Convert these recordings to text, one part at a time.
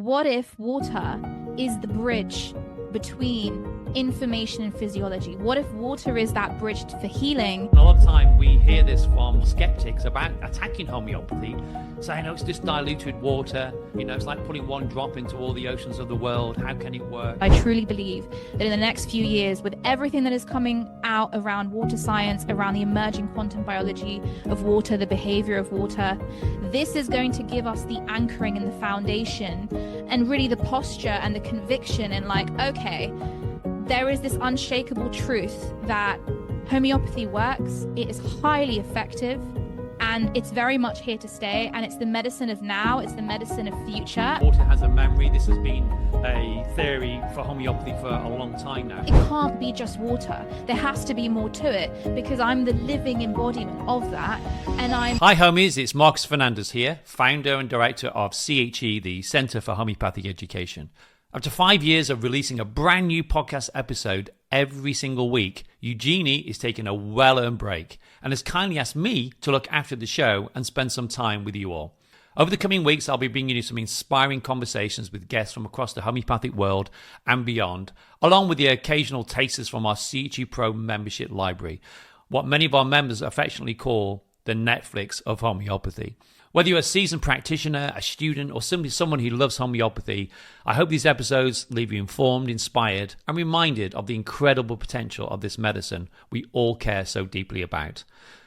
what if water is the bridge between information and physiology? What if water is that bridge for healing? A lot of time we hear this from skeptics about attacking homeopathy, saying, oh, it's just diluted water. It's like putting one drop into all the oceans of the world. How can it work? I truly believe that in the next few years, with everything that is coming out around water science, around the emerging quantum biology of water, the behavior of water, this is going to give us the anchoring and the foundation and really the posture and the conviction and okay, there is this unshakable truth that homeopathy works, it is highly effective, and it's very much here to stay, and it's the medicine of now, it's the medicine of future. Water has a memory. This has been a theory for homeopathy for a long time now. It can't be just water. There has to be more to it, because I'm the living embodiment of that, and I'm... Hi homies, it's Marcus Fernandez here, founder and director of CHE, the Centre for Homeopathic Education. After 5 years of releasing a brand new podcast episode every single week, Eugenie is taking a well-earned break and has kindly asked me to look after the show and spend some time with you all. Over the coming weeks, I'll be bringing you some inspiring conversations with guests from across the homeopathic world and beyond, along with the occasional tasters from our CHE Pro membership library, what many of our members affectionately call the Netflix of homeopathy. Whether you're a seasoned practitioner, a student, or simply someone who loves homeopathy, I hope these episodes leave you informed, inspired, and reminded of the incredible potential of this medicine we all care so deeply about.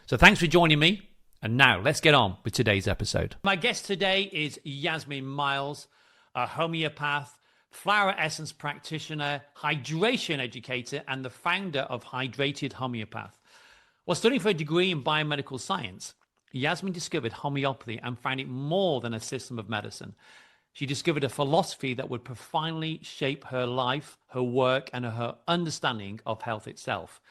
So thanks for joining me, and now let's get on with today's episode. My guest today is Yasmine Miles, a homeopath, flower essence practitioner, hydration educator, and the founder of Hydrated Homeopath. While studying for a degree in biomedical science, Yasmine discovered homeopathy and found it more than a system of medicine. She discovered a philosophy that would profoundly shape her life, her work, and her understanding of health itself.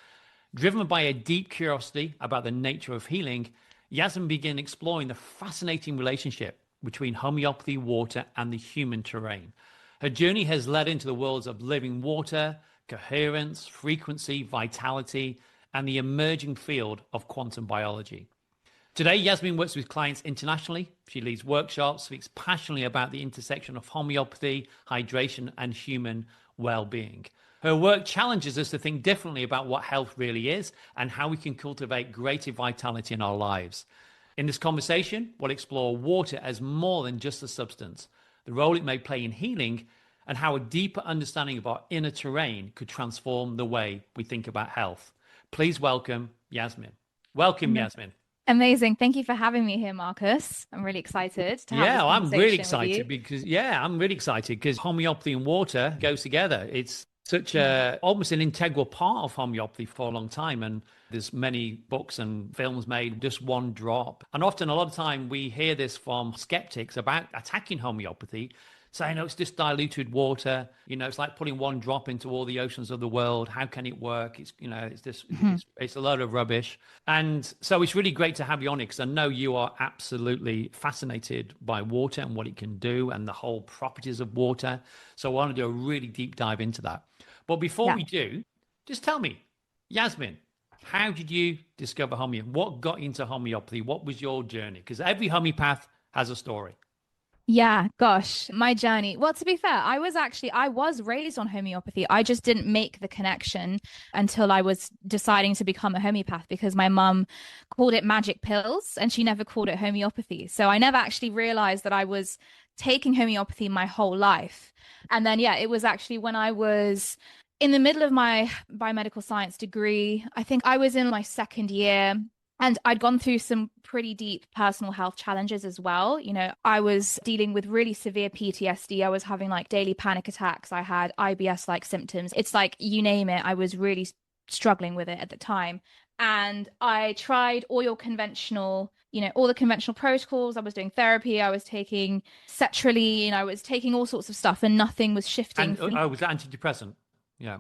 Driven by a deep curiosity about the nature of healing, Yasmine began exploring the fascinating relationship between homeopathy, water, and the human terrain. Her journey has led into the worlds of living water, coherence, frequency, vitality, and the emerging field of quantum biology. Today, Yasmine works with clients internationally. She leads workshops, speaks passionately about the intersection of homeopathy, hydration, and human well-being. Her work challenges us to think differently about what health really is and how we can cultivate greater vitality in our lives. In this conversation, we'll explore water as more than just a substance, the role it may play in healing, and how a deeper understanding of our inner terrain could transform the way we think about health. Please welcome Yasmine. Welcome, Yasmine. Amazing. Thank you for having me here, Marcus. I'm really excited to have this I'm conversation really with excited you. because homeopathy and water goes together. It's such almost an integral part of homeopathy for a long time. And there's many books and films made, just one drop. And often, a lot of time, we hear this from skeptics about attacking homeopathy, saying, oh, it's just diluted water. It's like putting one drop into all the oceans of the world. How can it work? It's a load of rubbish. And so it's really great to have you on it, because I know you are absolutely fascinated by water and what it can do and the whole properties of water. So I want to do a really deep dive into that. But before we do, just tell me, Yasmine, how did you discover homeopathy? What got into homeopathy? What was your journey? Because every homeopath has a story. Yeah, gosh, my journey. Well, to be fair, I was raised on homeopathy. I just didn't make the connection until I was deciding to become a homeopath, because my mum called it magic pills and she never called it homeopathy. So I never actually realized that I was taking homeopathy my whole life. And then, it was actually when I was in the middle of my biomedical science degree. I think I was in my second year. And I'd gone through some pretty deep personal health challenges as well. I was dealing with really severe PTSD. I was having daily panic attacks. I had IBS-like symptoms. It's you name it. I was really struggling with it at the time. And I tried all the conventional protocols. I was doing therapy. I was taking sertraline. I was taking all sorts of stuff, and nothing was shifting. And was that antidepressant?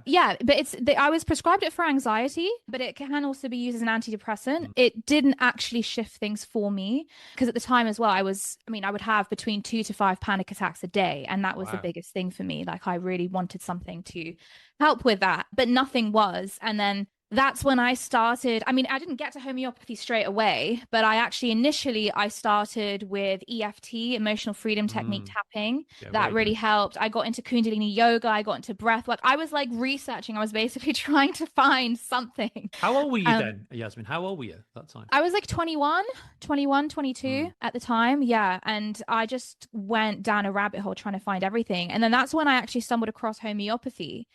Yeah, but I was prescribed it for anxiety, but it can also be used as an antidepressant. It didn't actually shift things for me, because at the time as well, I would have between 2 to 5 panic attacks a day, and that was the biggest thing for me. I really wanted something to help with that, but nothing was. And then that's when I started. I mean, I didn't get to homeopathy straight away, but I actually initially I started with EFT, emotional freedom technique Mm, tapping. yeah, That very really good. helped. I got into Kundalini yoga, I got into breath work. I was like researching. I was basically trying to find something. How old were you Um, then, Yasmin? How old were you at that time? I was like 21, 21, 22 Mm. at the time. Yeah. And I just went down a rabbit hole trying to find everything. And then that's when I actually stumbled across homeopathy.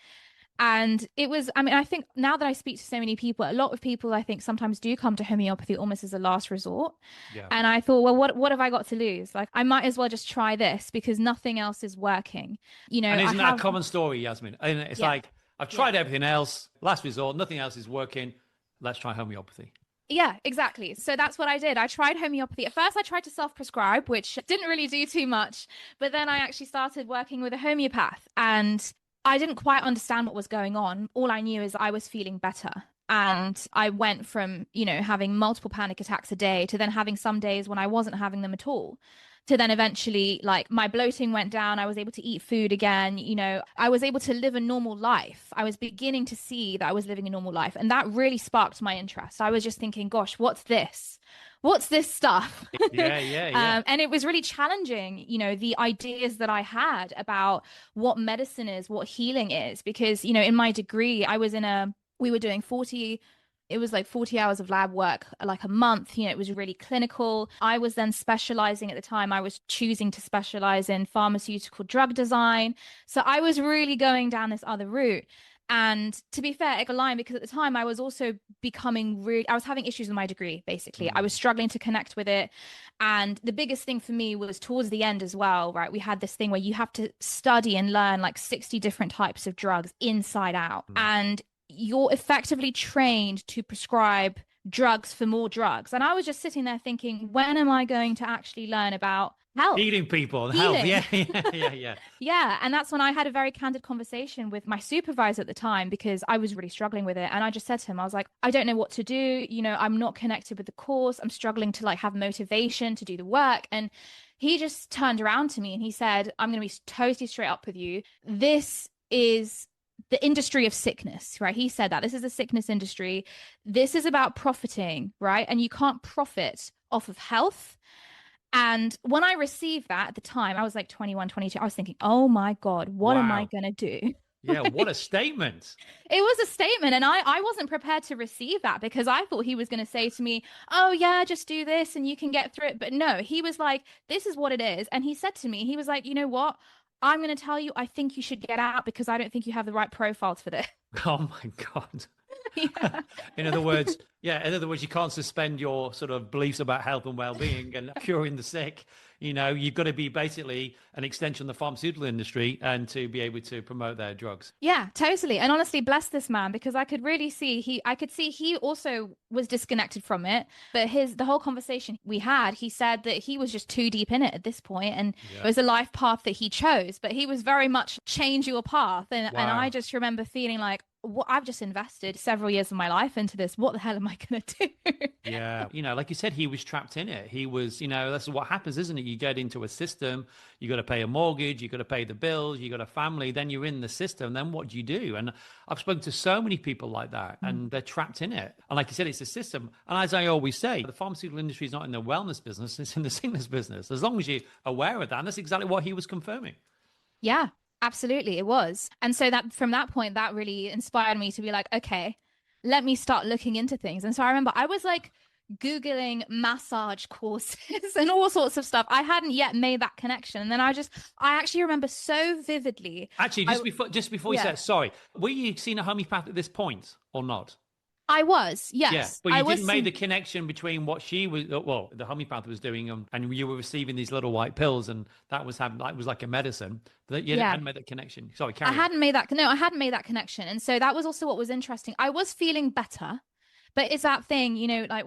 And it was, I mean, I think now that I speak to so many people, a lot of people I think sometimes do come to homeopathy almost as a last resort. Yeah. And I thought, well, what have I got to lose? Like, I might as well just try this because nothing else is working. And I isn't that a have, common story, Yasmin? And it's yeah, like, I've yeah. tried everything else, last resort, nothing else is working. Let's try homeopathy. Yeah, exactly. So that's what I did. I tried homeopathy. At first, I tried to self-prescribe, which didn't really do too much. But then I actually started working with a homeopath and I didn't quite understand what was going on. All I knew is I was feeling better. And I went from, having multiple panic attacks a day to then having some days when I wasn't having them at all. To then eventually, like, my bloating went down. I was able to eat food again. I was able to live a normal life. I was beginning to see that I was living a normal life. And that really sparked my interest. I was just thinking, gosh, what's this? What's this stuff? Yeah, yeah, yeah. And it was really challenging, the ideas that I had about what medicine is, what healing is, because, in my degree, we were doing 40, it was like 40 hours of lab work, like a month. It was really clinical. I was then specializing at the time. I was choosing to specialize in pharmaceutical drug design. So I was really going down this other route. And to be fair, it aligned because at the time I was also I was having issues with my degree, basically. I was Mm. struggling to connect with it. And the biggest thing for me was towards the end as well, right? We had this thing where you have to study and learn like 60 different types of drugs inside out. Mm. And you're effectively trained to prescribe drugs for more drugs. And I was just sitting there thinking, when am I going to actually learn about health, Healing people and health. healing? Yeah, yeah, yeah, yeah. Yeah. And that's when I had a very candid conversation with my supervisor at the time because I was really struggling with it. And I just said to him, I was like, I don't know what to do. I'm not connected with the course. I'm struggling to like have motivation to do the work. And he just turned around to me and he said, I'm going to be totally straight up with you. This is the industry of sickness, right? He said that this is a sickness industry. This is about profiting, right? And you can't profit off of health. And when I received that at the time, I was like 21, 22. I was thinking, oh my God, what am I Wow. going to do? Yeah, what a statement. It was a statement. And I wasn't prepared to receive that because I thought he was going to say to me, oh, yeah, just do this and you can get through it. But no, he was like, this is what it is. And he said to me, he was like, you know what? I'm going to tell you, I think you should get out because I don't think you have the right profiles for this. Oh my God. Yeah. In other words, yeah, in other words, you can't suspend your sort of beliefs about health and well-being and curing the sick. You've got to be basically an extension of the pharmaceutical industry and to be able to promote their drugs. Yeah, totally. And honestly, bless this man because I could really see I could see he also was disconnected from it. But the whole conversation we had, he said that he was just too deep in it at this point and it Yeah. was a life path that he chose. But he was very much change your path. And I Wow. just remember feeling like, what I've just invested several years of my life into this. What the hell am I gonna do? Yeah. Like you said, he was trapped in it. He was, that's what happens, isn't it? You get into a system, you got to pay a mortgage, you got to pay the bills, you got a family, then you're in the system. Then what do you do? And I've spoken to so many people like that and they're trapped in it. And like you said, it's a system. And as I always say, the pharmaceutical industry is not in the wellness business, it's in the sickness business. As long as you're aware of that. And that's exactly what he was confirming. Yeah, absolutely. It was. And so that from that point, that really inspired me to be like, okay, let me start looking into things. And so I remember I was like Googling massage courses and all sorts of stuff. I hadn't yet made that connection. And then I actually remember so vividly. Actually, I, just before you yeah, said, sorry, were you seeing a homeopath at this point or not? I was. Yeah, Yes, but I you was. didn't make the connection between what she was, well, the homeopath was doing, and you were receiving these little white pills, and that was like a medicine. That you Yeah. hadn't made that connection. Sorry, I carry on. hadn't made that. No, I hadn't made that connection. And so that was also what was interesting. I was feeling better, but it's that thing, like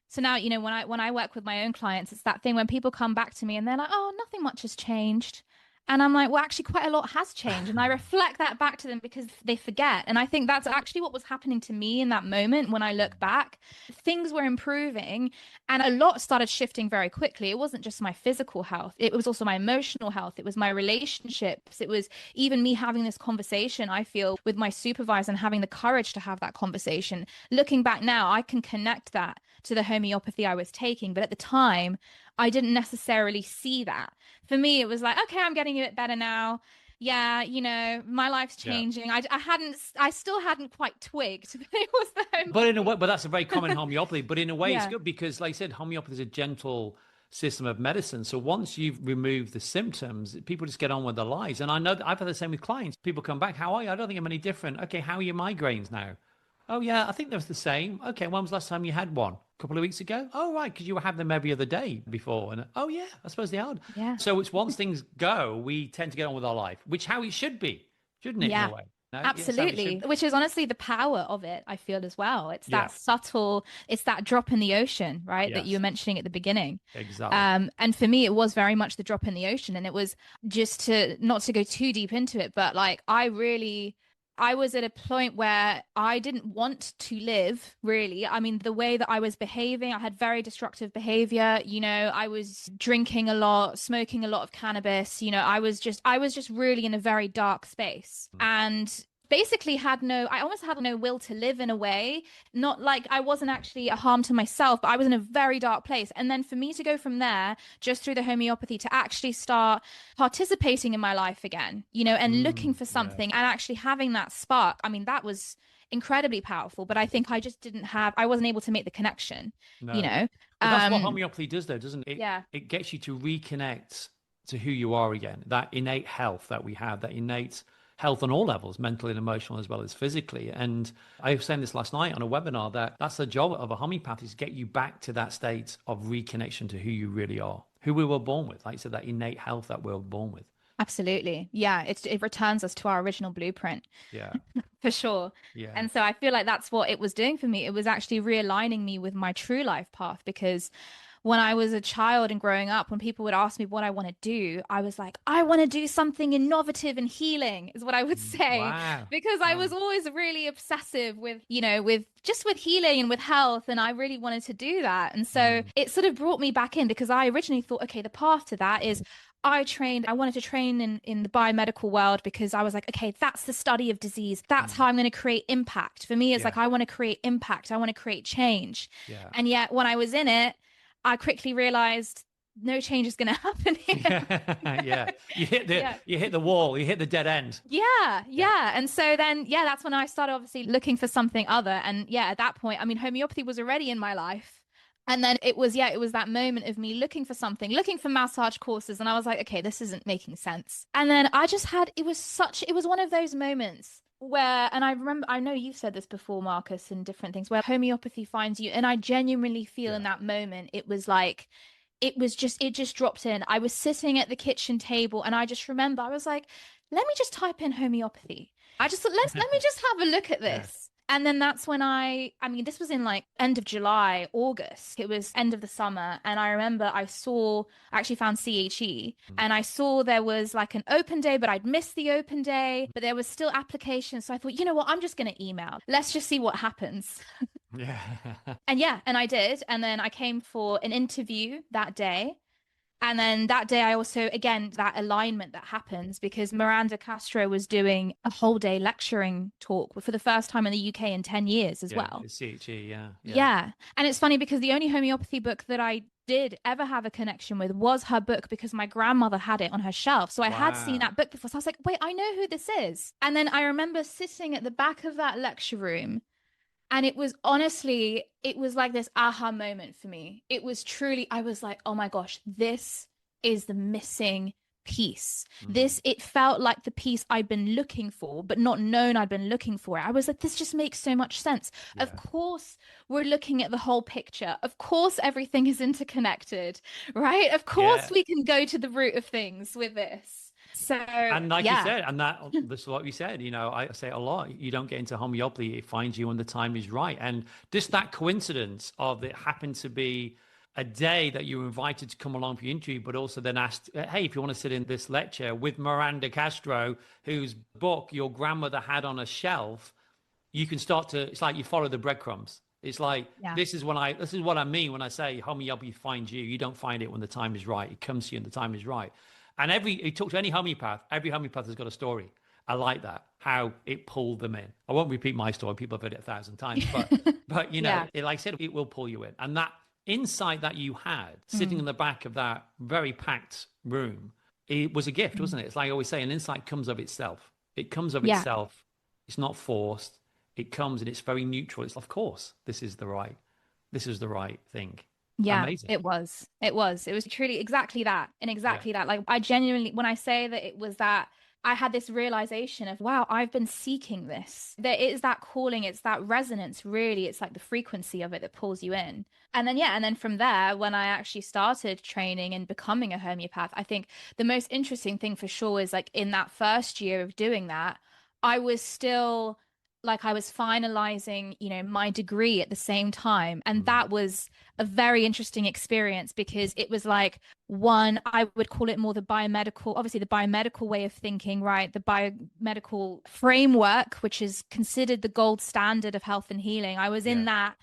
so now, when I work with my own clients, it's that thing when people come back to me and they're like, oh, nothing much has changed. And I'm like, well, actually, quite a lot has changed. And I reflect that back to them because they forget. And I think that's actually what was happening to me in that moment when I look back. Things were improving and a lot started shifting very quickly. It wasn't just my physical health, it was also my emotional health. It was my relationships. It was even me having this conversation, I feel, with my supervisor and having the courage to have that conversation. Looking back now, I can connect that to the homeopathy I was taking. But at the time, I didn't necessarily see that. For me, it was like, okay, I'm getting a bit better now. Yeah, my life's Yeah. changing. I still hadn't quite twigged that it was the But in a way, homeopathy. but that's a very common homeopathy. But in a way, it's Yeah. good because, like I said, homeopathy is a gentle system of medicine. So once you've removed the symptoms, people just get on with their lives. And I know that I've had the same with clients. People come back, how are you? I don't think I'm any different. Okay, how are your migraines now? Oh yeah, I think they're the same. Okay, when was the last time you had one? A couple of weeks ago? Oh right, because you were having them every other day before. And oh yeah, I suppose they are. Yeah. So it's once things go, we tend to get on with our life, which how it should be, shouldn't it? In a Yeah. way, no, yeah, it's how it Absolutely. should. Which is honestly the power of it, I feel as well. It's Yeah. that subtle, it's that drop in the ocean, right? That you were Yes. mentioning at the beginning. Exactly. And for me, it was very much the drop in the ocean. And it was just to not to go too deep into it, but like I was at a point where I didn't want to live, really. I mean, the way that I was behaving, I had very destructive behavior. I was drinking a lot, smoking a lot of cannabis. I was just really in a very dark space. And basically I almost had no will to live in a way. Not like I wasn't actually a harm to myself, but I was in a very dark place. And then for me to go from there, just through the homeopathy, to actually start participating in my life again, and looking for Yeah. something and actually having that spark. I mean, that was incredibly powerful, but I think I wasn't able to make the connection, you No. know? But that's what Um, homeopathy does, though, doesn't it? yeah, It gets you to reconnect to who you are again, that innate health that we have, that innate health on all levels, mentally and emotional as well as physically. And I was saying this last night on a webinar that that's the job of a homeopath is get you back to that state of reconnection to who you really are, who we were born with. Like you said, that innate health that we were born with. absolutely. Yeah, it returns us to our original blueprint. Yeah. For sure. Yeah. And so I feel like that's what it was doing for me. It was actually realigning me with my true life path because when I was a child and growing up, when people would ask me what I want to do, I was like, I want to do something innovative and healing, is what I would say. Wow. Because I was Wow. always really obsessive with, with healing and with health. And I really wanted to do that. And so Mm. it sort of brought me back in because I originally thought, okay, the path to that is I wanted to train in the biomedical world because I was like, okay, that's the study of disease. That's how Mm. I'm going to create impact. For me, it's Yeah. like, I want to create impact. I want to create change. Yeah. And yet, when I was in it, I quickly realized no change is going to happen here. Yeah. Yeah. Yeah. You hit the wall, you hit the dead end. Yeah, Yeah. yeah. And so then, yeah, that's when I started obviously looking for something other. And yeah, at that point, I mean, homeopathy was already in my life. And then it was that moment of me looking for something, looking for massage courses. And I was like, okay, this isn't making sense. And then it was one of those moments where, and I remember, I know you've said this before, Marcus, and different things where homeopathy finds you. And I genuinely feel in Yeah. that moment, it was like, it just dropped in. I was sitting at the kitchen table and I just remember I was like, let me just type in homeopathy. I just thought, let me just have a look at Yeah. this. And then that's when I mean, this was in like end of July, August. It was end of the summer. And I remember I actually found CHE Mm. and I saw there was like an open day, but I'd missed the open day, but there was still applications. So I thought, you know what? I'm just going to email. Let's just see what happens. Yeah. And yeah, and I did. And then I came for an interview that day. And then that day, I also, again, that alignment that happens because Miranda Castro was doing a whole day lecturing talk for the first time in the UK in 10 years as Yeah. well. It's CHE. Yeah. Yeah. Yeah. And it's funny because the only homeopathy book that I did ever have a connection with was her book because my grandmother had it on her shelf. So I had seen Wow. that book before. So I was like, wait, I know who this is. And then I remember sitting at the back of that lecture room and it was honestly, it was like this aha moment for me. It was truly, I was like, oh my gosh, this is the missing piece. Mm. It felt like the piece I'd been looking for, but not known I'd been looking for. I was like, this just makes so much sense. Of Yeah. course, we're looking at the whole picture. Of course, everything is interconnected, right? Of course, Yeah. we can go to the root of things with this. So, And like you yeah. said, and that's what we said, I say it a lot. You don't get into homeopathy, it finds you when the time is right. And just that coincidence of it happened to be a day that you were invited to come along for your interview, but also then asked, hey, if you want to sit in this lecture with Miranda Castro, whose book your grandmother had on a shelf, you can start to, it's like you follow the breadcrumbs. It's like, Yeah. this is what I mean when I say homeopathy finds you. You don't find it when the time is right. It comes to you and the time is right. And you talk to any homeopath, every homeopath has got a story. I like that, how it pulled them in. I won't repeat my story. People have heard it 1,000 times, but Yeah. like I said, it will pull you in. And that insight that you had sitting Mm. in the back of that very packed room, it was a gift, Mm. wasn't it? It's like I always say, an insight comes of itself. It comes of Yeah. itself. It's not forced. It comes and it's very neutral. It's, of course, this is the right thing. Yeah, Amazing. it was. It was. It was truly exactly that. And Yeah. exactly that. Like, I genuinely, when I say that it was that, I had this realization of, wow, I've been seeking this. There is that calling, it's that resonance, really. It's like the frequency of it that pulls you in. And then, yeah, and then from there, when I actually started training and becoming a homeopath, I think the most interesting thing for sure is like in that first year of doing that, I was still like I was finalizing, my degree at the same time. And Mm. that was a very interesting experience because it was like one, I would call it more the biomedical, obviously the biomedical way of thinking, right? The biomedical framework, which is considered the gold standard of health and healing. I was in Yeah. that.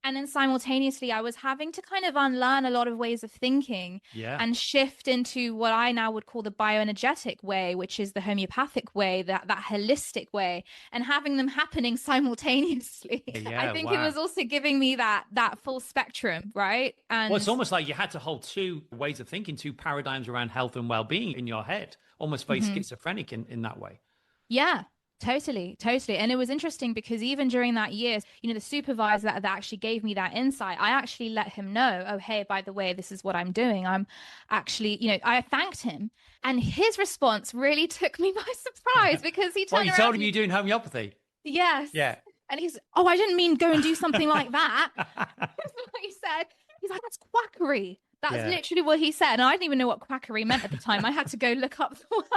And then simultaneously, I was having to kind of unlearn a lot of ways of thinking Yeah. and shift into what I now would call the bioenergetic way, which is the homeopathic way, that holistic way, and having them happening simultaneously. I Yeah. think it Wow. was also giving me that full spectrum, right? Well, it's And almost like you had to hold two ways of thinking, two paradigms around health and well-being in your head, almost very mhm. schizophrenic in that way. Yeah, totally, totally. And it was interesting because even during that year, the supervisor that actually gave me that insight, I actually let him know, oh, hey, by the way, this is what I'm doing. I'm actually, I thanked him. And his response really took me by surprise because he What, turned you around told to him you're me, doing homeopathy? yes. Yeah. And he's, oh, I didn't mean go and do something like that. That's what he said. He's like, that's quackery. That's Yeah. literally what he said. And I didn't even know what quackery meant at the time. I had to go look up the word,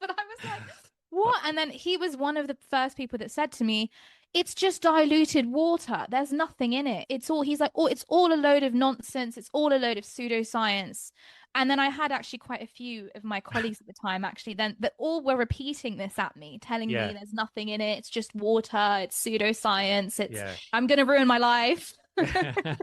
but I was like, what? And then he was one of the first people that said to me, it's just diluted water. There's nothing in it. He's like, oh, it's all a load of nonsense. It's all a load of pseudoscience. And then I had actually quite a few of my colleagues at the time, actually, then that all were repeating this at me, telling me Yeah. there's nothing in it. It's just water. It's pseudoscience. Yeah. I'm going to ruin my life. Yeah.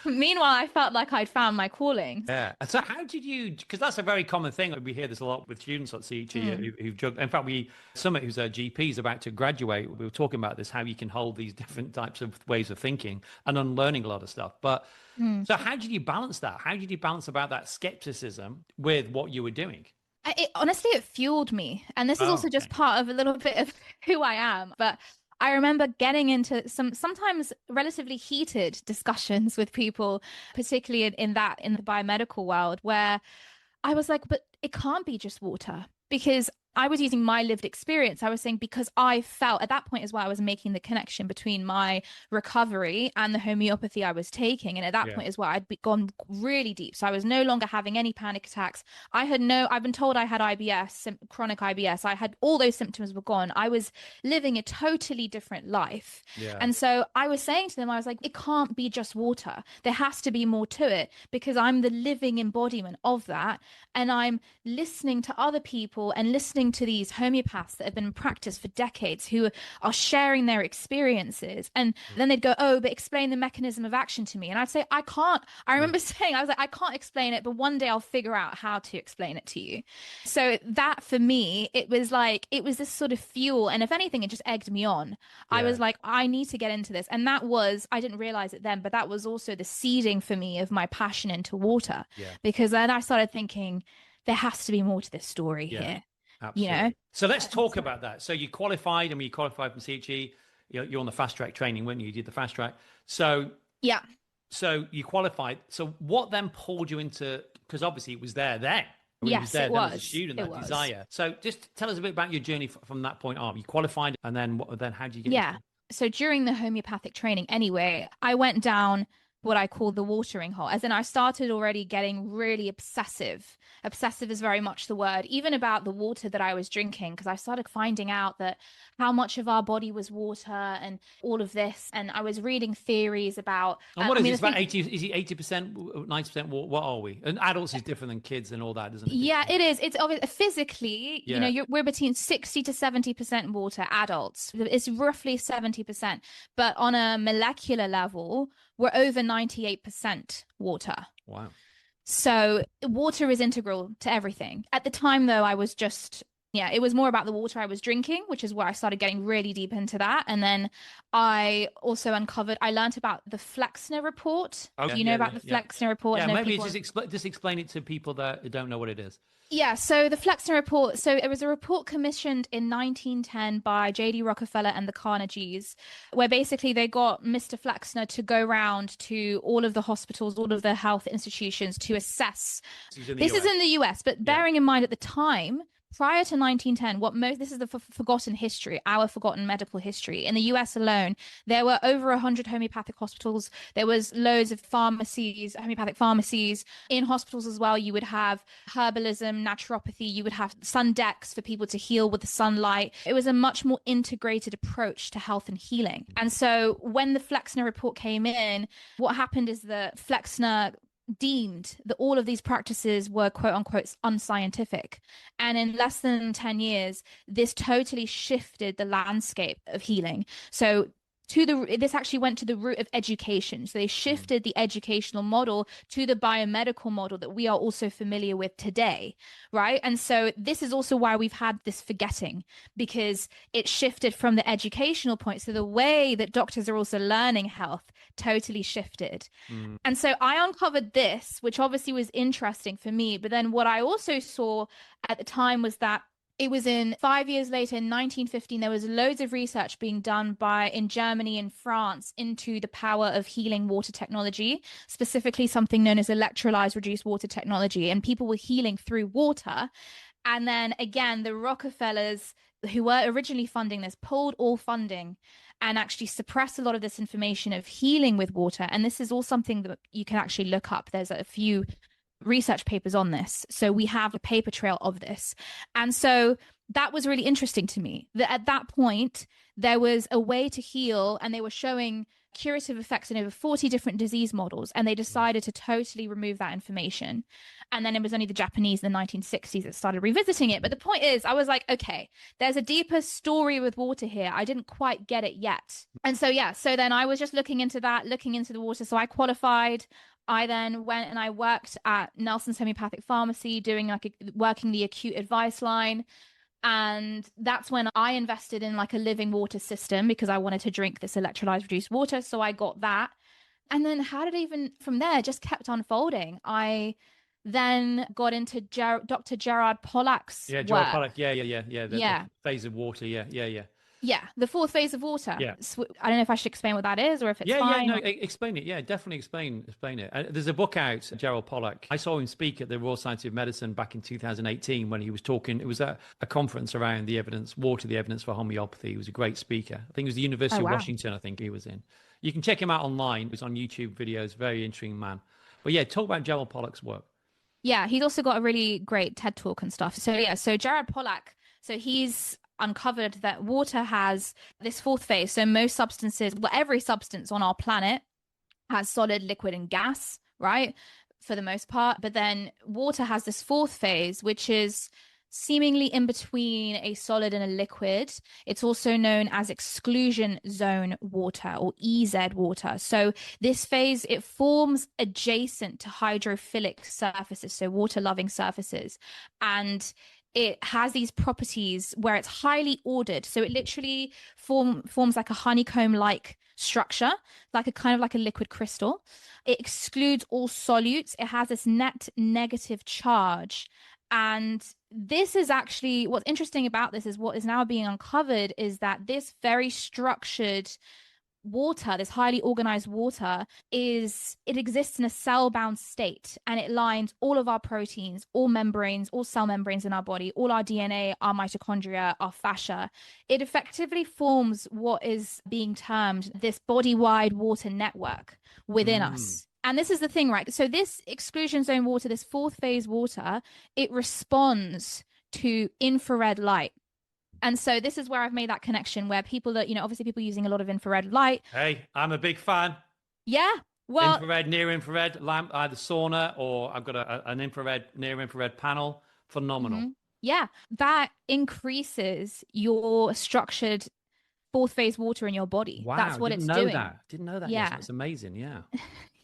Meanwhile, I felt like I'd found my calling. Yeah. And so how did you, because that's a very common thing. We hear this a lot with students at CHE Mm. who've jugged. In fact, Summit, who's a GP, is about to graduate. We were talking about this, how you can hold these different types of ways of thinking and unlearning a lot of stuff. But Mm. so how did you balance that? How did you balance about that skepticism with what you were doing? Honestly, it fueled me. And this is Oh, also just okay. part of a little bit of who I am. But I remember getting into sometimes relatively heated discussions with people, particularly in the biomedical world, where I was like, but it can't be just water because I was using my lived experience. I was saying because I felt at that point as well, I was making the connection between my recovery and the homeopathy I was taking. And at that Yeah. point as well, gone really deep. So I was no longer having any panic attacks. I've been told I had IBS, chronic IBS. I had all those symptoms were gone. I was living a totally different life. Yeah. And so I was saying to them, I was like, it can't be just water. There has to be more to it because I'm the living embodiment of that. And I'm listening to other people and listening to these homeopaths that have been in practice for decades who are sharing their experiences. And then they'd go, oh, but explain the mechanism of action to me. And I'd say, I can't. I Mm. remember saying, I was like, I can't explain it, but one day I'll figure out how to explain it to you. So that for me, it was this sort of fuel. And if anything, it just egged me on. I Yeah. was like, I need to get into this. And I didn't realize it then, but that was also the seeding for me of my passion into water. Yeah. Because then I started thinking, there has to be more to this story Yeah. here, you know? Absolutely. So let's talk about that. So you qualified, and you qualified from CHE. You're on the fast track training, weren't you? You did the fast track. So Yeah. so you qualified. So what then pulled you into? Because obviously it was there then. I mean, it was Yes, there it then as a was. student, It that was. desire. So just tell us a bit about your journey from that point on. You qualified, and then how did you get into Yeah. it? So during the homeopathic training, anyway, I went down what I call the watering hole. As in, I started already getting really obsessive. Obsessive is very much the word, even about the water that I was drinking, because I started finding out that how much of our body was water and all of this. And I was reading theories about, And what I is it? mean, It's the about thing, 80, is it 80%, 90%? What are we? And adults is different than kids and all that, isn't it? yeah, it is. It's obvious physically, Yeah. we're between 60 to 70% water adults. It's roughly 70%. But on a molecular level, we're over 98% water. Wow. So water is integral to everything. At the time, though, I was just, yeah, it was more about the water I was drinking, which is where I started getting really deep into that. And then I also I learned about the Flexner report. Oh, Do yeah, you know yeah, about yeah, the yeah. Flexner report? I Yeah, know maybe people. just explain it to people that don't know what it is. Yeah, so the Flexner report, so it was a report commissioned in 1910 by J.D. Rockefeller and the Carnegies, where basically they got Mr. Flexner to go around to all of the hospitals, all of the health institutions to assess. This is in the This is US. in the US, but Yeah. bearing in mind at the time, prior to 1910, this is the forgotten history, our forgotten medical history. In the US alone, there were over 100 homeopathic hospitals. There was loads of pharmacies, homeopathic pharmacies. In hospitals as well, you would have herbalism, naturopathy, you would have sun decks for people to heal with the sunlight. It was a much more integrated approach to health and healing. And so when the Flexner report came in, what happened is that Flexner deemed that all of these practices were quote unquote unscientific. And in less than 10 years, this totally shifted the landscape of healing. So this actually went to the root of education. So they shifted the educational model to the biomedical model that we are also familiar with today, right? And so this is also why we've had this forgetting, because it shifted from the educational point. So the way that doctors are also learning health totally shifted. Mm. And so I uncovered this, which obviously was interesting for me. But then what I also saw at the time was that it was in 5 years later, in 1915, there was loads of research being done in Germany and France into the power of healing water technology, specifically something known as electrolyzed reduced water technology. And people were healing through water. And then again, the Rockefellers, who were originally funding this, pulled all funding and actually suppressed a lot of this information of healing with water. And this is all something that you can actually look up. There's a few research papers on this. So we have a paper trail of this. And so that was really interesting to me, that at that point, there was a way to heal, and they were showing curative effects in over 40 different disease models. And they decided to totally remove that information. And then it was only the Japanese in the 1960s that started revisiting it. But the point is, I was like, okay, there's a deeper story with water here. I didn't quite get it yet. And so, yeah, so then I was just looking into the water. So I qualified. I then went and I worked at Nelson's Homeopathic Pharmacy working the acute advice line. And that's when I invested in like a living water system, because I wanted to drink this electrolyzed reduced water. So I got that. And then how did it even from there just kept unfolding? I then got into Dr. Gerard Pollack's Yeah, Gerald work. Pollack. Yeah. Yeah. The phase of water. Yeah. Yeah, the fourth phase of water. Yeah. I don't know if I should explain what that is or if it's Yeah, fine. no, explain it. Yeah, definitely explain it. There's a book out, Gerald Pollack. I saw him speak at the Royal Society of Medicine back in 2018 when he was talking. It was a conference around the evidence for homeopathy. He was a great speaker. I think it was the University of Washington, I think he was in. You can check him out online. He's on YouTube videos. Very interesting man. But yeah, talk about Gerald Pollack's work. Yeah, he's also got a really great TED talk and stuff. So yeah, so Gerard Pollack, so he's uncovered that water has this fourth phase. So most substances, well, every substance on our planet has solid, liquid, and gas, right? For the most part. But then water has this fourth phase, which is seemingly in between a solid and a liquid. It's also known as exclusion zone water, or EZ water. So this phase, it forms adjacent to hydrophilic surfaces, so water loving surfaces. And it has these properties where it's highly ordered. So it literally forms like a honeycomb-like structure, like a kind of like a liquid crystal. It excludes all solutes. It has this net negative charge. And this is actually what's interesting about this is what is now being uncovered is that this very structured water, this highly organized water, it exists in a cell-bound state, and it lines all of our proteins, all membranes, all cell membranes in our body, all our DNA, our mitochondria, our fascia. It effectively forms what is being termed this body-wide water network within Mm. us. And this is the thing, right? So this exclusion zone water, this fourth phase water, it responds to infrared light. And so this is where I've made that connection where people that, obviously people using a lot of infrared light. Hey, I'm a big fan. Yeah. Well, Infrared, near infrared lamp, either sauna or I've got an infrared, near infrared panel. Phenomenal. yeah, that increases your structured fourth phase water in your body. That's Wow, what didn't it's know doing. that. Didn't know that. Yes, Yeah. that's amazing. Yeah,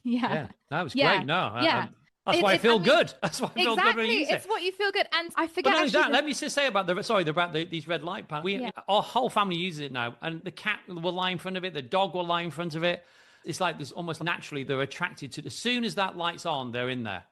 Yeah. yeah, that was Yeah. great. No, Yeah. that's why I I feel mean, good. That's why I feel good when I exactly. use it. It's what you feel good. And I But forget not only actually that, let me just say about these red light panels. yeah. Our whole family uses it now, and the cat will lie in front of it, the dog will lie in front of it. It's like there's almost naturally they're attracted to. As soon as that light's on, they're in there.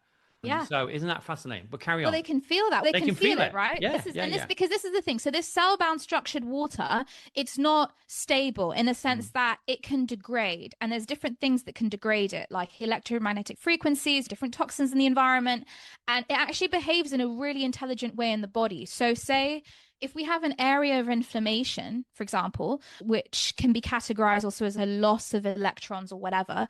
And Yeah. so isn't that fascinating? But carry Well, on. they can feel that. They They can can feel feel it, it. right? Yeah, This is yeah, and this yeah. because this is the thing. So this cell-bound structured water, it's not stable in the sense that it can degrade, and there's different things that can degrade it, like electromagnetic frequencies, different toxins in the environment, and it actually behaves in a really intelligent way in the body. So say if we have an area of inflammation, for example, which can be categorized also as a loss of electrons or whatever,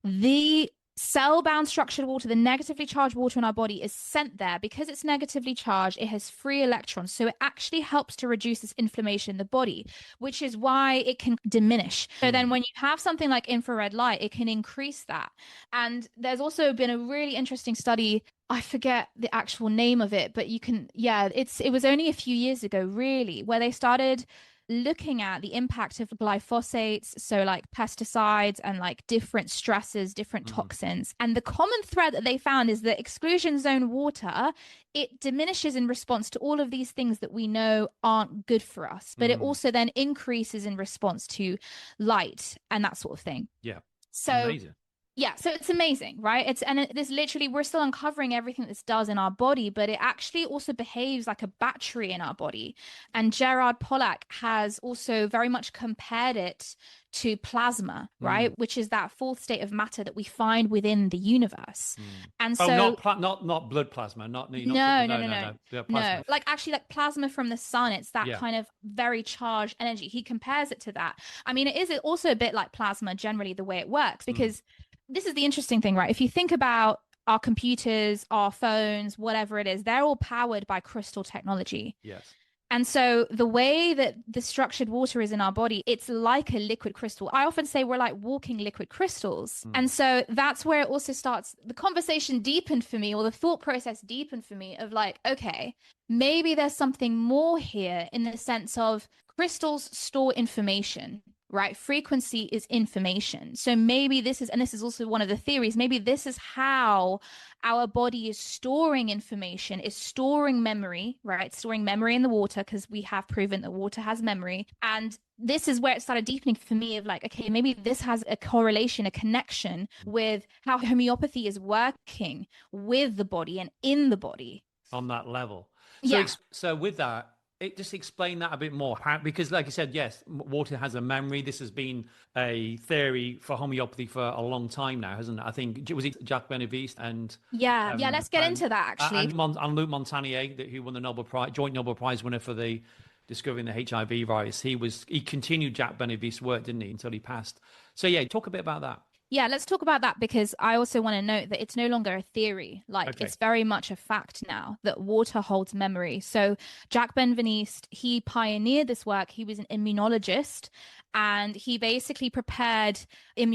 the cell-bound structured water, the negatively charged water in our body is sent there because it's negatively charged. It has free electrons. So it actually helps to reduce this inflammation in the body, which is why it can diminish. So then when you have something like infrared light, it can increase that. And there's also been a really interesting study. I forget the actual name of it, but it was only a few years ago, really, where they started looking at the impact of glyphosates, so like pesticides and like different stresses, different toxins. And the common thread that they found is that exclusion zone water, it diminishes in response to all of these things that we know aren't good for us, but it also then increases in response to light and that sort of thing. Yeah, So amazing. yeah, so it's amazing, right? This literally, we're still uncovering everything this does in our body, but it actually also behaves like a battery in our body. And Gerard Pollack has also very much compared it to plasma, right? Which is that fourth state of matter that we find within the universe. And Oh, so not blood plasma, not no, no. Yeah, No, plasma. like actually like plasma from the sun, it's that Yeah. kind of very charged energy. He compares it to that. I mean, it is also a bit like plasma generally the way it works, because this is the interesting thing, right? If you think about our computers, our phones, whatever it is, they're all powered by crystal technology. Yes. And so the way that the structured water is in our body, it's like a liquid crystal. I often say we're like walking liquid crystals. And so that's where it also starts. The conversation deepened for me, or the thought process deepened for me of like, okay, maybe there's something more here in the sense of crystals store information, right? Frequency is information. So maybe this is, and this is also one of the theories, maybe this is how our body is storing information, is storing memory, right? Storing memory in the water, because we have proven that water has memory. And this is where it started deepening for me of like, okay, maybe this has a correlation, a connection with how homeopathy is working with the body and in the body. On that level. So, Yeah. so with that, just explain that a bit more. Because, like you said, yes, water has a memory. This has been a theory for homeopathy for a long time now, hasn't it? I think was it Jacques Benaviste and Yeah. Let's get into that actually. and Luc Montagnier, who won the Nobel Prize, joint Nobel Prize winner for the discovering the HIV virus. He continued Jacques Benaviste's work, didn't he, until he passed. So yeah, talk a bit about that. Yeah, let's talk about that, because I also want to note that it's no longer a theory. Like Okay. it's very much a fact now that water holds memory. So Jacques Benveniste, he pioneered this work. He was an immunologist, and he basically prepared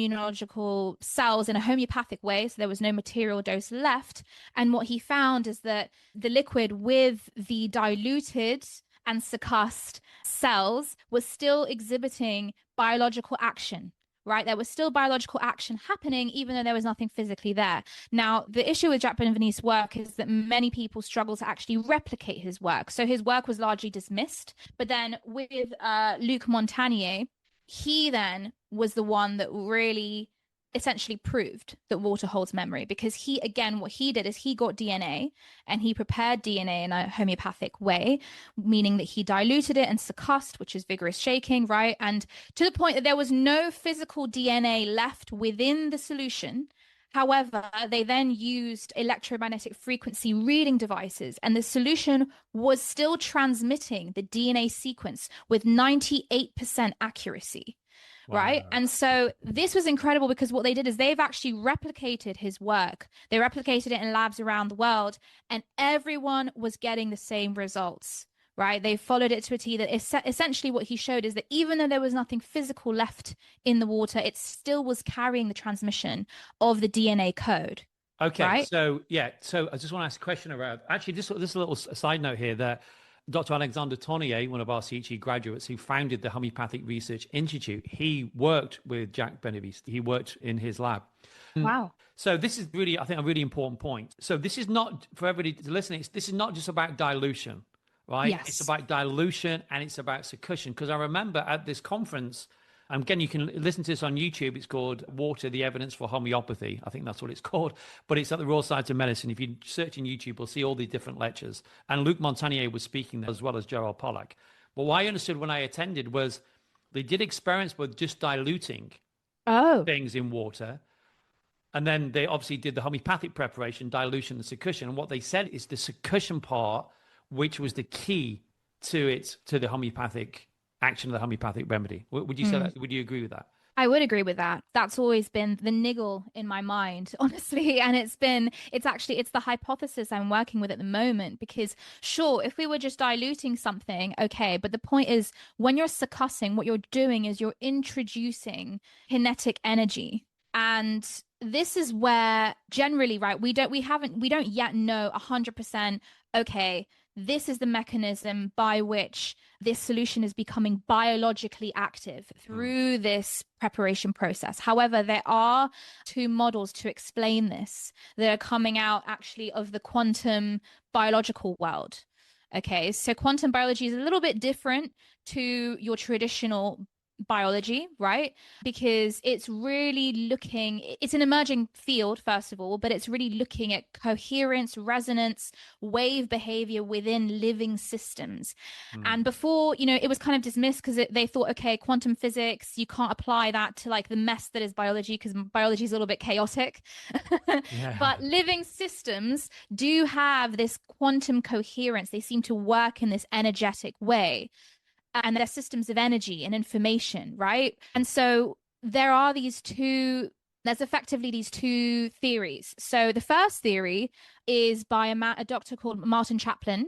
immunological cells in a homeopathic way. So there was no material dose left. And what he found is that the liquid with the diluted and succussed cells was still exhibiting biological action. Right, there was still biological action happening, even though there was nothing physically there. Now, the issue with Jacques Benveniste's work is that many people struggle to actually replicate his work. So his work was largely dismissed. But then with Luc Montagnier, he then was the one that really essentially proved that water holds memory, because he, again, what he did is he got DNA and he prepared DNA in a homeopathic way, meaning that he diluted it and succussed, which is vigorous shaking, right? And to the point that there was no physical DNA left within the solution. However, they then used electromagnetic frequency reading devices, and the solution was still transmitting the DNA sequence with 98% accuracy. Right. Wow. And so this was incredible because what they did is they've actually replicated his work. They replicated it in labs around the world, and everyone was getting the same results. Right. They followed it to a T. That essentially what he showed is that even though there was nothing physical left in the water, it still was carrying the transmission of the DNA code. Okay, Right. so yeah, so I just want to ask a question around actually this little side note here that Dr. Alexander Tonnier, one of our CHE graduates who founded the Homeopathic Research Institute, he worked with Jack Benaviste. He worked in his lab. Wow. So this is really, I think, a really important point. So this is not for everybody to listen. This is not just about dilution, right? It's Yes. about dilution and it's about succussion. Because I remember at this conference, again, you can listen to this on YouTube. It's called Water, the Evidence for Homeopathy. I think that's what it's called. But it's at the Royal Society of Medicine. If you search in YouTube, you'll see all the different lectures. And Luc Montagnier was speaking there as well as Gerald Pollack. But what I understood when I attended was they did experiments with just diluting Oh. things in water. And then they obviously did the homeopathic preparation, dilution, and succussion. And what they said is the succussion part, which was the key to the homeopathic action of the homeopathic remedy. Would you say that? Would you agree with that? I would agree with that. That's always been the niggle in my mind, honestly. And it's the hypothesis I'm working with at the moment. Because sure, if we were just diluting something, okay. But the point is, when you're succussing, what you're doing is you're introducing kinetic energy. And this is where generally, right, we don't yet know 100%, okay, this is the mechanism by which this solution is becoming biologically active through this preparation process. However, there are two models to explain this that are coming out actually of the quantum biological world. Okay, so quantum biology is a little bit different to your traditional biology, right? Because it's an emerging field, first of all, but it's really looking at coherence, resonance, wave behavior within living systems. Mm. And before, it was kind of dismissed because they thought, okay, quantum physics, you can't apply that to like the mess that is biology because biology is a little bit chaotic. Yeah. But living systems do have this quantum coherence. They seem to work in this energetic way, and they're systems of energy and information, right? And so there's effectively these two theories. So the first theory is by a doctor called Martin Chaplin.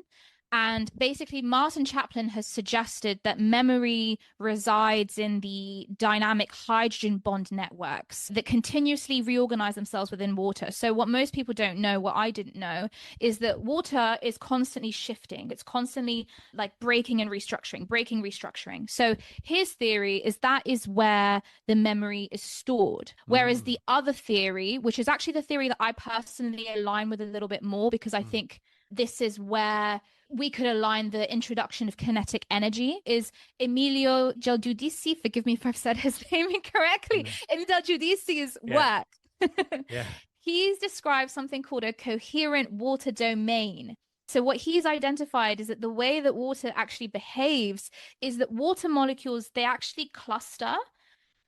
And basically, Martin Chaplin has suggested that memory resides in the dynamic hydrogen bond networks that continuously reorganize themselves within water. So what most people don't know, what I didn't know, is that water is constantly shifting. It's constantly like breaking and restructuring, breaking, restructuring. So his theory is that is where the memory is stored. Whereas the other theory, which is actually the theory that I personally align with a little bit more, because I think this is where we could align the introduction of kinetic energy, is Emilio Giudici. Forgive me if I've said his name incorrectly. Emilio Giudici's Yeah. work. Yeah. He's described something called a coherent water domain. So what he's identified is that the way that water actually behaves is that water molecules, they actually cluster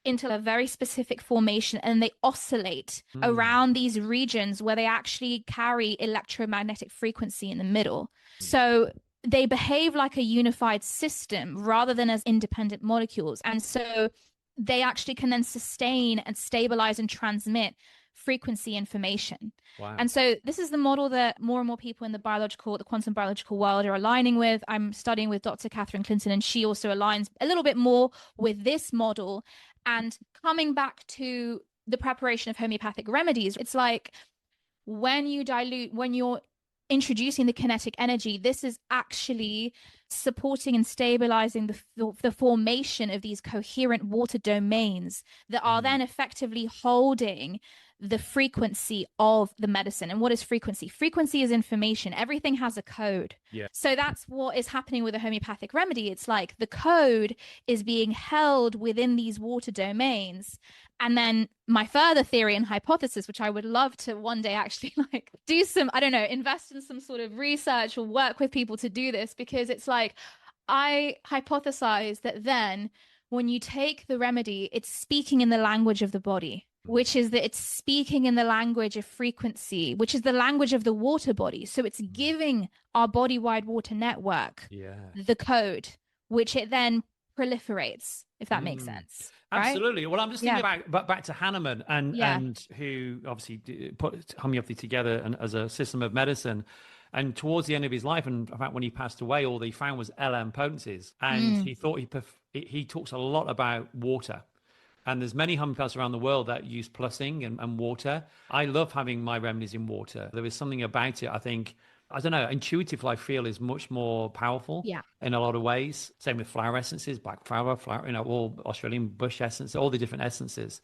into a very specific formation and they oscillate around these regions where they actually carry electromagnetic frequency in the middle. So they behave like a unified system rather than as independent molecules. And so they actually can then sustain and stabilize and transmit frequency information. Wow. And so this is the model that more and more people in the quantum biological world are aligning with. I'm studying with Dr. Catherine Clinton, and she also aligns a little bit more with this model. And coming back to the preparation of homeopathic remedies, it's like when you're introducing the kinetic energy, this is actually supporting and stabilizing the formation of these coherent water domains that are then effectively holding the frequency of the medicine. And what is frequency? Frequency is information. Everything has a code. Yeah. So that's what is happening with a homeopathic remedy. It's like the code is being held within these water domains. And then my further theory and hypothesis, which I would love to one day actually like do some, I don't know, invest in some sort of research or work with people to do this, because it's like I hypothesize that then when you take the remedy, it's speaking in the language of the body, which is that it's speaking in the language of frequency, which is the language of the water body. So it's giving our body-wide water network the code, which it then proliferates, if that makes sense. Right? Absolutely. Well, I'm just thinking about back to Hahnemann and who obviously put homeopathy together as a system of medicine. And towards the end of his life, and in fact, when he passed away, all they found was LM potencies. And he thought he talks a lot about water. And there's many homeopaths around the world that use plussing and water. I love having my remedies in water. There is something about it, I think, I don't know, intuitively, I feel is much more powerful in a lot of ways. Same with flower essences, black flower, all Australian bush essence, all the different essences.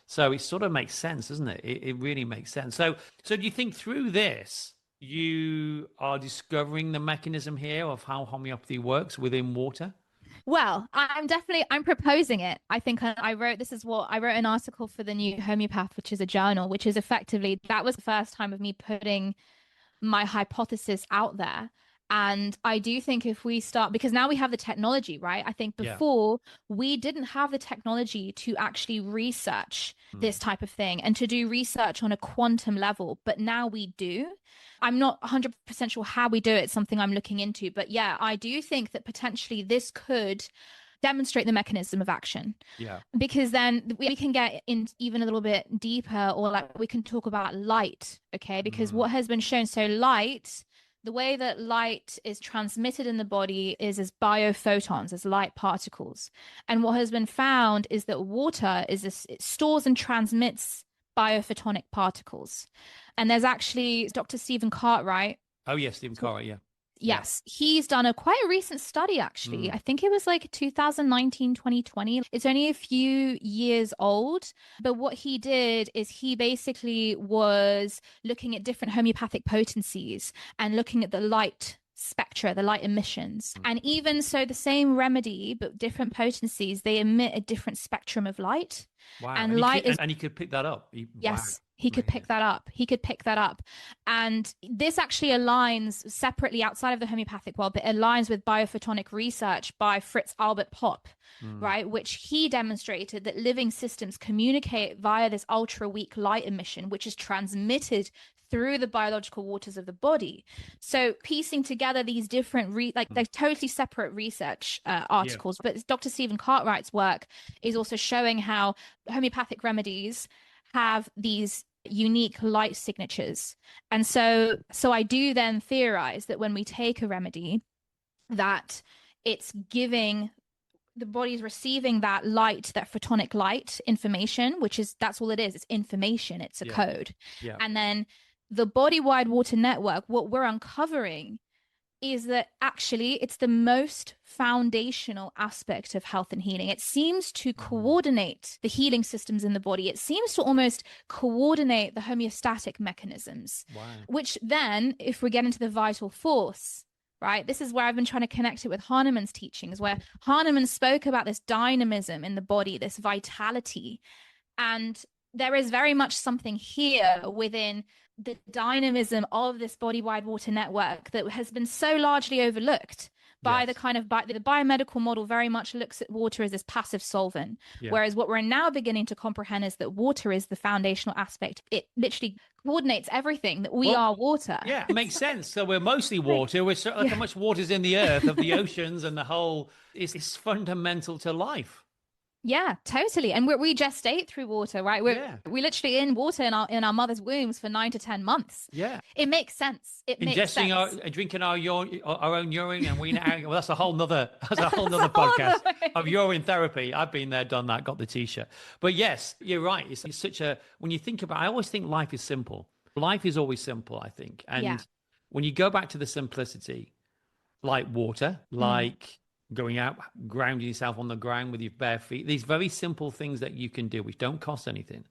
So it sort of makes sense, doesn't it? It really makes sense. So do you think through this, you are discovering the mechanism here of how homeopathy works within water? Well, I'm proposing it. I think I wrote an article for the New Homeopath, which is a journal, which is effectively, that was the first time of me putting my hypothesis out there. And I do think if we start, because now we have the technology, right? I think before we didn't have the technology to actually research this type of thing and to do research on a quantum level, but now we do. I'm not 100% sure how we do it. It's something I'm looking into. But yeah, I do think that potentially this could demonstrate the mechanism of action. Yeah. Because then we can get in even a little bit deeper, or like we can talk about light, okay? Because what has been shown, so light, the way that light is transmitted in the body is as biophotons, as light particles. And what has been found is that water it stores and transmits biophotonic particles. And there's actually Dr. Stephen Cartwright. Oh, yes, Stephen Cartwright, yeah. Yes, he's done quite a recent study, actually. I think it was like 2019, 2020. It's only a few years old. But what he did is he basically was looking at different homeopathic potencies and looking at the light spectra, the light emissions. And even so, the same remedy, but different potencies, they emit a different spectrum of light. Wow. And light is... And he could pick that up. Yes. He could pick that up. He could pick that up. And this actually aligns separately outside of the homeopathic world, but aligns with biophotonic research by Fritz Albert Popp, right? Which he demonstrated that living systems communicate via this ultra weak light emission, which is transmitted through the biological waters of the body. So piecing together these different, they're totally separate research articles, but Dr. Stephen Cartwright's work is also showing how homeopathic remedies have these unique light signatures. And so I do then theorize that when we take a remedy, that it's giving the body's receiving that light, that photonic light information, that's all it is. It's information. It's a code. Yeah. And then the body-wide water network, what we're uncovering is that actually it's the most foundational aspect of health and healing. It seems to coordinate the healing systems in the body. It seems to almost coordinate the homeostatic mechanisms, which then, if we get into the vital force, right, this is where I've been trying to connect it with Hahnemann's teachings, where Hahnemann spoke about this dynamism in the body, this vitality. And there is very much something here within the dynamism of this body-wide water network that has been so largely overlooked by the biomedical model. Very much looks at water as this passive solvent, whereas what we're now beginning to comprehend is that water is the foundational aspect. It literally coordinates everything, that we are water. Yeah, it makes sense. So we're mostly water. We're so, how much water is in the earth, of the oceans, and the whole is fundamental to life. Yeah, totally. And we gestate through water, right? We literally in water in our mother's wombs for 9 to 10 months. Yeah. It makes sense. Drinking our own urine and weaning out. Well, that's a whole nother podcast of urine therapy. I've been there, done that, got the t-shirt. But yes, you're right. It's such when you think about, I always think life is simple. Life is always simple, I think. And when you go back to the simplicity, like water, like going out, grounding yourself on the ground with your bare feet, these very simple things that you can do, which don't cost anything,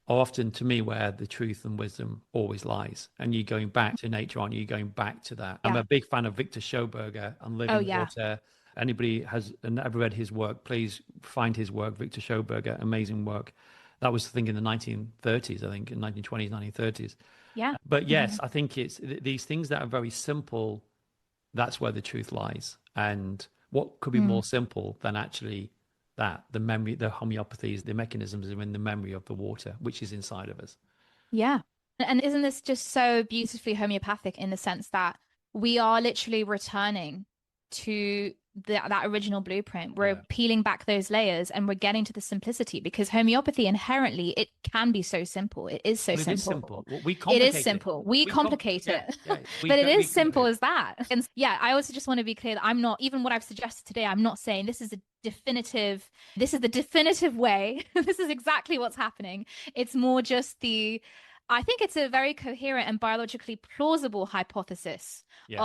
are often to me where the truth and wisdom always lies. And you're going back to nature, aren't you? You're going back to that. I'm Yeah. a big fan of Victor Schauberger and Oh, Living yeah. Water. Anybody has never read his work, please find his work. Victor Schauberger, amazing work. That was, I think, in the 1930s, I think, in 1920s, 1930s. Yeah. But yes, Mhm. I think it's these things that are very simple, that's where the truth lies. And what could be Mm. more simple than actually that? The memory, the homeopathies, the mechanisms are in the memory of the water, which is inside of us. Yeah. And isn't this just so beautifully homeopathic in the sense that we are literally returning to that original blueprint? We're Yeah. peeling back those layers and we're getting to the simplicity because homeopathy inherently, it can be so simple. It is so But it is simple. simple. We It is complicate it. simple. We complicate Yeah, it, yeah. but it is We complicate simple it. as that. And yeah, I also just want to be clear that I'm not, even what I've suggested today, I'm not saying this is the definitive way. This is exactly what's happening. It's more just I think it's a very coherent and biologically plausible hypothesis Yeah.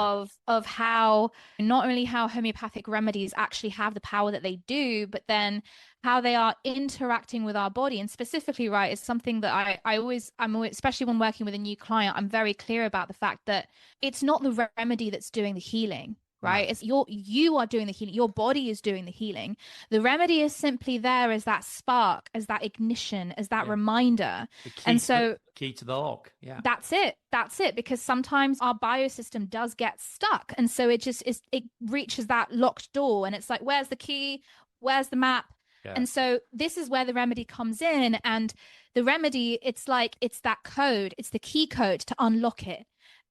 of how not only how homeopathic remedies actually have the power that they do, but then how they are interacting with our body. And specifically, right, is something that I'm always, especially when working with a new client, I'm very clear about the fact that it's not the remedy that's doing the healing. No. Right. You are doing the healing. Your body is doing the healing. The remedy is simply there as that spark, as that ignition, as that Yeah. reminder. The And so key to the lock. Yeah. that's it. That's it. Because sometimes our biosystem does get stuck. And so it reaches that locked door and it's like, where's the key? Where's the map? Yeah. And so this is where the remedy comes in. And the remedy, it's like, it's that code, it's the key code to unlock it.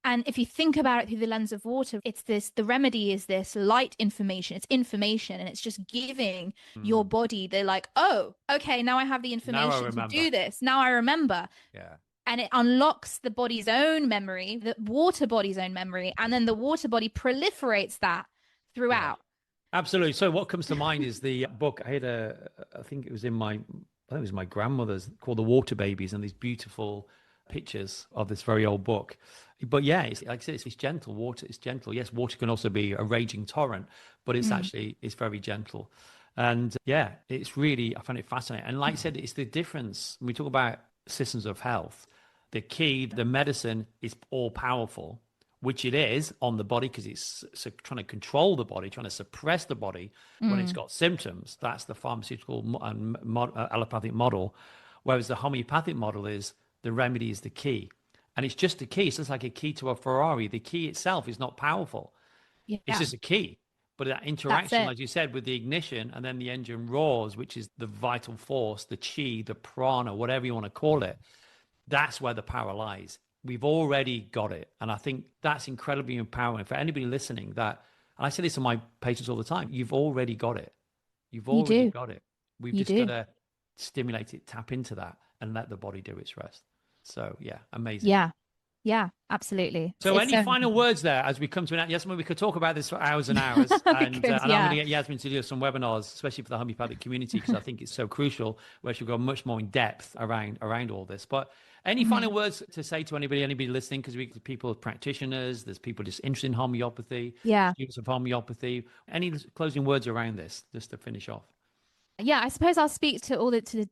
And if you think about it through the lens of water, the remedy is this light information. It's information and it's just giving your Mm. body the like, oh, okay, now I have the Now I information to remember. do this. Now I remember, Yeah. and it unlocks the body's own memory, the water body's own memory, and then the water body proliferates that Yeah. throughout. Absolutely. So what comes to mind is the book I had I think it was I think it was my grandmother's, called The Water Babies, and these beautiful pictures of this very old book. But yeah, it's like I said, it's gentle. Water is gentle. Yes, water can also be a raging torrent, but Mm. it's very gentle. And yeah, it's really, I find it fascinating. And like I said, it's the difference when we talk about systems of health. The key, the medicine is all powerful, which it is on the body because it's trying to control the body, trying to suppress the body when it's Mm. got symptoms. That's the pharmaceutical and allopathic model. Whereas the homeopathic model is the remedy is the key. And it's just a key. It's just like a key to a Ferrari. The key itself is not powerful. It's Yeah, just a key. But that that's interaction, it. as you said, with the ignition and then the engine roars, which is the vital force, the chi, the prana, whatever you want to call it, that's where the power lies. We've already got it. And I think that's incredibly empowering for anybody listening that, and I say this to my patients all the time, you've already got it. You've You already do. got it. We've You just got do. to stimulate it, tap into that, and let the body do its rest. So, yeah, amazing. Yeah. Yeah, absolutely. So, It's any so final words there as we come to an end? Yasmin, we could talk about this for hours and hours, we could, and I'm going to yeah. get Yasmin to do some webinars, especially for the homeopathic community, because I think it's so crucial, where she'll go much more in depth around all this. But any final Mhm. words to say to anybody listening? Because people, practitioners, there's people just interested in homeopathy, Yeah. students of homeopathy. Any closing words around this, just to finish off? Yeah, I suppose I'll speak to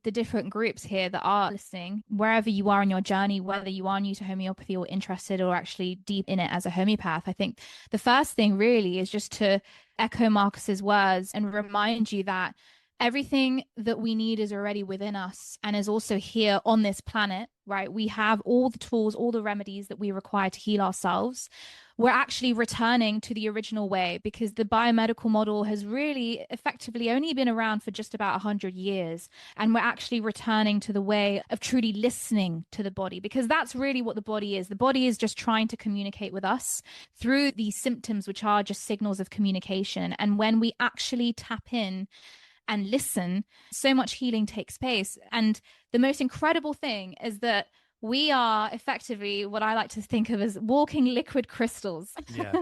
the different groups here that are listening, wherever you are in your journey, whether you are new to homeopathy or interested or actually deep in it as a homeopath. I think the first thing really is just to echo Marcus's words and remind you that everything that we need is already within us and is also here on this planet, right? We have all the tools, all the remedies that we require to heal ourselves. We're actually returning to the original way because the biomedical model has really effectively only been around for just about 100 years. And we're actually returning to the way of truly listening to the body because that's really what the body is. The body is just trying to communicate with us through these symptoms, which are just signals of communication. And when we actually tap in and listen, so much healing takes place. And the most incredible thing is that we are effectively what I like to think of as walking liquid crystals. Yeah.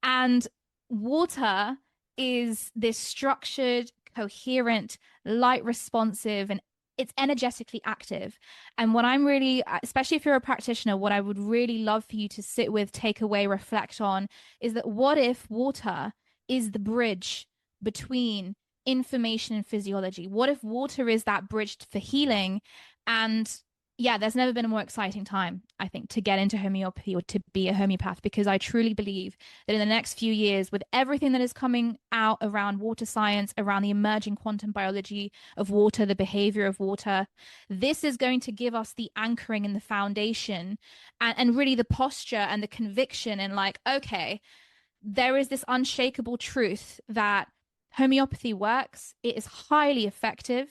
And water is this structured, coherent, light responsive, and it's energetically active. And what I'm really, especially if you're a practitioner, what I would really love for you to sit with, take away, reflect on is that what if water is the bridge between information and physiology? What if water is that bridge for healing and Yeah, there's never been a more exciting time, I think, to get into homeopathy or to be a homeopath, because I truly believe that in the next few years, with everything that is coming out around water science, around the emerging quantum biology of water, the behavior of water, this is going to give us the anchoring and the foundation and really the posture and the conviction and like, okay, there is this unshakable truth that homeopathy works. It is highly effective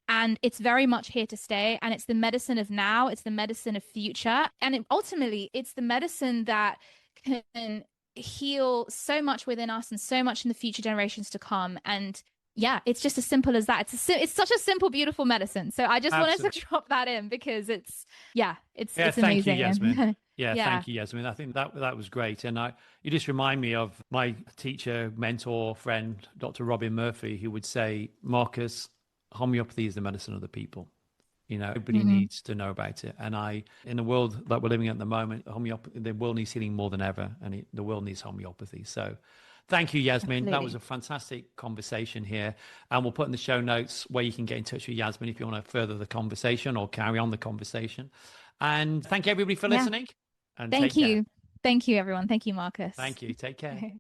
and it's very much here to stay. And it's the medicine of now, it's the medicine of future. And ultimately, it's the medicine that can heal so much within us and so much in the future generations to come. And yeah, it's just as simple as that. It's such a simple, beautiful medicine. So I just wanted Absolutely. to drop that in because Yeah, it's thank you, amazing. Yasmin. And Yeah, yeah. thank you, Yasmin. I think that was great, and you just remind me of my teacher, mentor, friend, Dr. Robin Murphy, who would say, "Marcus, homeopathy is the medicine of the people. You know, everybody Mhm. needs to know about it." And in the world that we're living in at the moment, homeopathy, the world needs healing more than ever, and the world needs homeopathy. So, thank you, Yasmin. That was Absolutely. a fantastic conversation here, and we'll put in the show notes where you can get in touch with Yasmin if you want to further the conversation or carry on the conversation. And thank you everybody for Yeah. listening, and Thank take care. you. Thank you, everyone. Thank you, Marcus. Thank you. Take care.